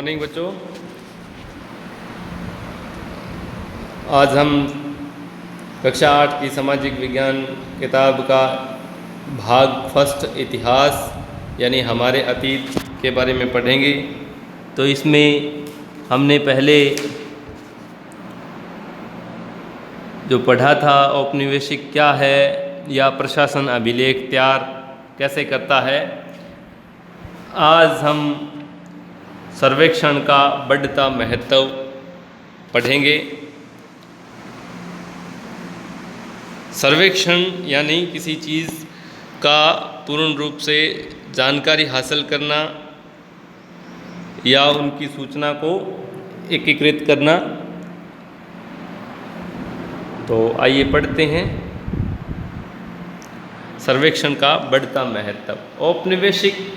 Morning बच्चों, आज हम कक्षा 8 की सामाजिक विज्ञान किताब का भाग फर्स्ट इतिहास यानी हमारे अतीत के बारे में पढ़ेंगे। तो इसमें हमने पहले जो पढ़ा था औपनिवेशिक क्या है या प्रशासन अभिलेख तैयार कैसे करता है। आज हम सर्वेक्षण का बढ़ता महत्व पढ़ेंगे। सर्वेक्षण यानी किसी चीज़ का पूर्ण रूप से जानकारी हासिल करना या उनकी सूचना को एकीकृत करना। तो आइए पढ़ते हैं सर्वेक्षण का बढ़ता महत्व। औपनिवेशिक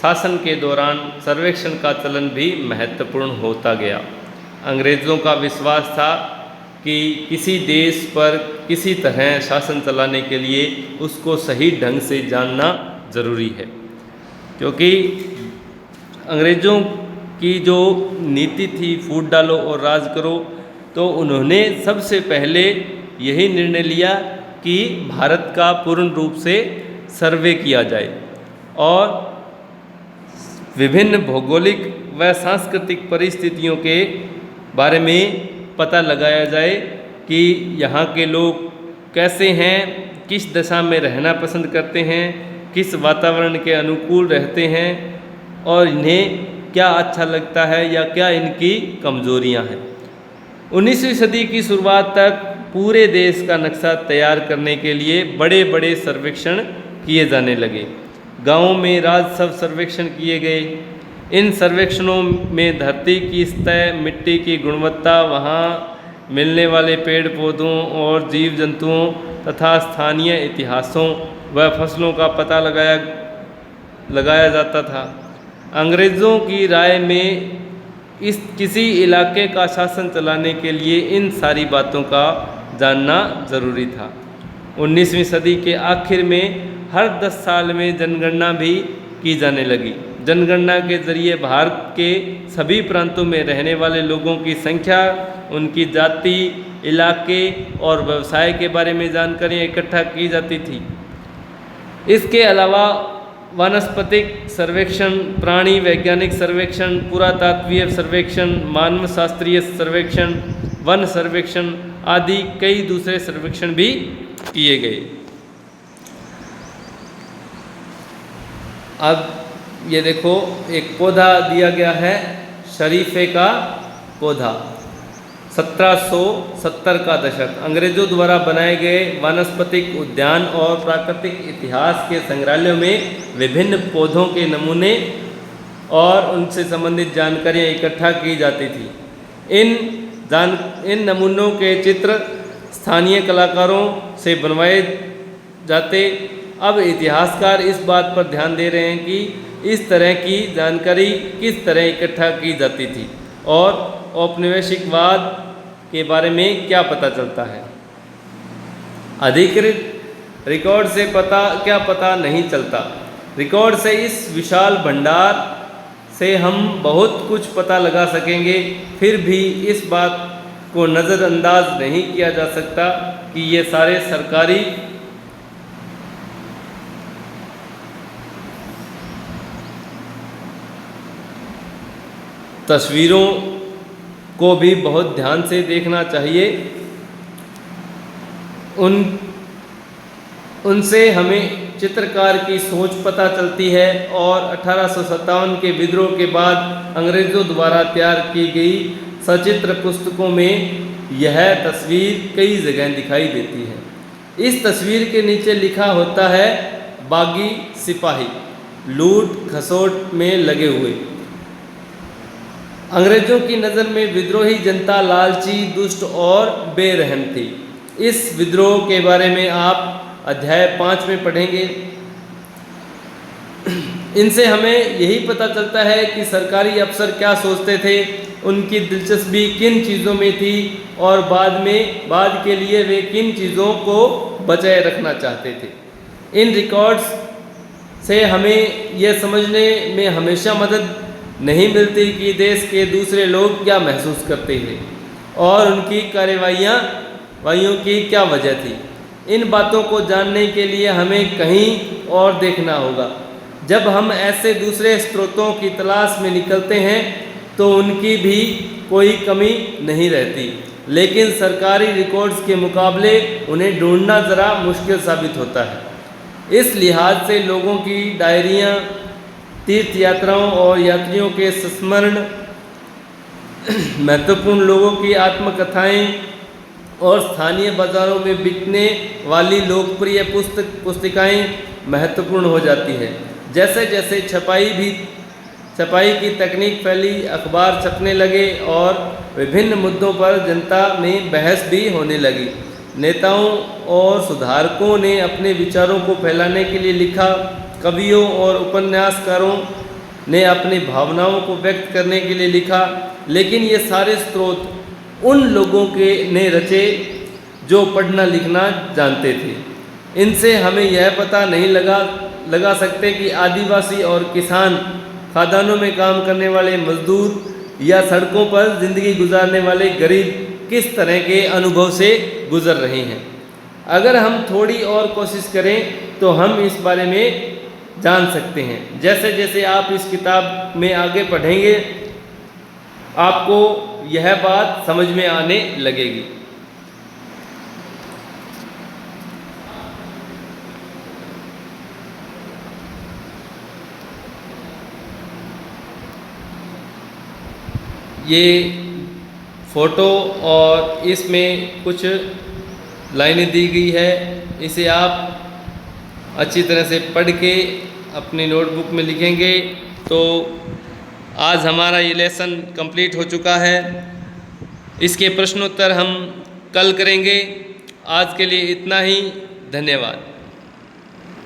शासन के दौरान सर्वेक्षण का चलन भी महत्वपूर्ण होता गया। अंग्रेज़ों का विश्वास था कि किसी देश पर किसी तरह शासन चलाने के लिए उसको सही ढंग से जानना ज़रूरी है, क्योंकि अंग्रेज़ों की जो नीति थी फूट डालो और राज करो, तो उन्होंने सबसे पहले यही निर्णय लिया कि भारत का पूर्ण रूप से सर्वे किया जाए और विभिन्न भौगोलिक व सांस्कृतिक परिस्थितियों के बारे में पता लगाया जाए कि यहाँ के लोग कैसे हैं, किस दशा में रहना पसंद करते हैं, किस वातावरण के अनुकूल रहते हैं और इन्हें क्या अच्छा लगता है या क्या इनकी कमज़ोरियाँ हैं। 19वीं सदी की शुरुआत तक पूरे देश का नक्शा तैयार करने के लिए बड़े बड़े सर्वेक्षण किए जाने लगे। गाँवों में राजस्व सर्वेक्षण किए गए। इन सर्वेक्षणों में धरती की सतह, मिट्टी की गुणवत्ता, वहाँ मिलने वाले पेड़ पौधों और जीव जंतुओं तथा स्थानीय इतिहासों व फसलों का पता लगाया जाता था। अंग्रेज़ों की राय में इस किसी इलाके का शासन चलाने के लिए इन सारी बातों का जानना ज़रूरी था। 19वीं सदी के आखिर में हर 10 साल में जनगणना भी की जाने लगी। जनगणना के जरिए भारत के सभी प्रांतों में रहने वाले लोगों की संख्या, उनकी जाति, इलाके और व्यवसाय के बारे में जानकारियाँ इकट्ठा की जाती थी। इसके अलावा वानस्पतिक सर्वेक्षण, प्राणी वैज्ञानिक सर्वेक्षण, पुरातात्वीय सर्वेक्षण, मानव शास्त्रीय सर्वेक्षण, वन सर्वेक्षण आदि कई दूसरे सर्वेक्षण भी किए गए। अब ये देखो, एक पौधा दिया गया है, शरीफे का पौधा। 1770 का दशक अंग्रेज़ों द्वारा बनाए गए वानस्पतिक उद्यान और प्राकृतिक इतिहास के संग्रहालयों में विभिन्न पौधों के नमूने और उनसे संबंधित जानकारियाँ इकट्ठा की जाती थी। इन नमूनों के चित्र स्थानीय कलाकारों से बनवाए जाते। अब इतिहासकार इस बात पर ध्यान दे रहे हैं कि इस तरह की जानकारी किस तरह इकट्ठा की जाती थी और औपनिवेशिकवाद के बारे में क्या पता चलता है। अधिकृत रिकॉर्ड से क्या पता नहीं चलता। रिकॉर्ड से इस विशाल भंडार से हम बहुत कुछ पता लगा सकेंगे, फिर भी इस बात को नज़रअंदाज नहीं किया जा सकता कि ये सारे सरकारी तस्वीरों को भी बहुत ध्यान से देखना चाहिए। उनसे हमें चित्रकार की सोच पता चलती है और 1857 के विद्रोह के बाद अंग्रेज़ों द्वारा तैयार की गई सचित्र पुस्तकों में यह तस्वीर कई जगह दिखाई देती है। इस तस्वीर के नीचे लिखा होता है बागी सिपाही लूट खसोट में लगे हुए। अंग्रेज़ों की नज़र में विद्रोही जनता लालची, दुष्ट और बेरहम थी। इस विद्रोह के बारे में आप अध्याय 5 में पढ़ेंगे। इनसे हमें यही पता चलता है कि सरकारी अफसर क्या सोचते थे, उनकी दिलचस्पी किन चीज़ों में थी और बाद के लिए वे किन चीज़ों को बचाए रखना चाहते थे। इन रिकॉर्ड्स से हमें यह समझने में हमेशा मदद नहीं मिलती कि देश के दूसरे लोग क्या महसूस करते हैं और उनकी कार्रवाइयों की क्या वजह थी। इन बातों को जानने के लिए हमें कहीं और देखना होगा। जब हम ऐसे दूसरे स्रोतों की तलाश में निकलते हैं तो उनकी भी कोई कमी नहीं रहती, लेकिन सरकारी रिकॉर्ड्स के मुकाबले उन्हें ढूंढना ज़रा मुश्किल साबित होता है। इस लिहाज से लोगों की डायरियाँ, तीर्थ यात्राओं और यात्रियों के संस्मरण, महत्वपूर्ण लोगों की आत्मकथाएं और स्थानीय बाज़ारों में बिकने वाली लोकप्रिय पुस्तिकाएँ महत्वपूर्ण हो जाती हैं। जैसे जैसे छपाई की तकनीक फैली, अखबार छपने लगे और विभिन्न मुद्दों पर जनता में बहस भी होने लगी। नेताओं और सुधारकों ने अपने विचारों को फैलाने के लिए लिखा, कवियों और उपन्यासकारों ने अपनी भावनाओं को व्यक्त करने के लिए लिखा, लेकिन ये सारे स्रोत उन लोगों के ने रचे जो पढ़ना लिखना जानते थे। इनसे हमें यह पता नहीं लगा सकते कि आदिवासी और किसान, खदानों में काम करने वाले मजदूर या सड़कों पर ज़िंदगी गुजारने वाले गरीब किस तरह के अनुभव से गुजर रहे हैं। अगर हम थोड़ी और कोशिश करें तो हम इस बारे में जान सकते हैं। जैसे जैसे आप इस किताब में आगे पढ़ेंगे आपको यह बात समझ में आने लगेगी। ये फ़ोटो और इसमें कुछ लाइनें दी गई है, इसे आप अच्छी तरह से पढ़ के अपनी नोटबुक में लिखेंगे तो आज हमारा ये लेसन कंप्लीट हो चुका है। इसके प्रश्नोत्तर हम कल करेंगे। आज के लिए इतना ही। धन्यवाद।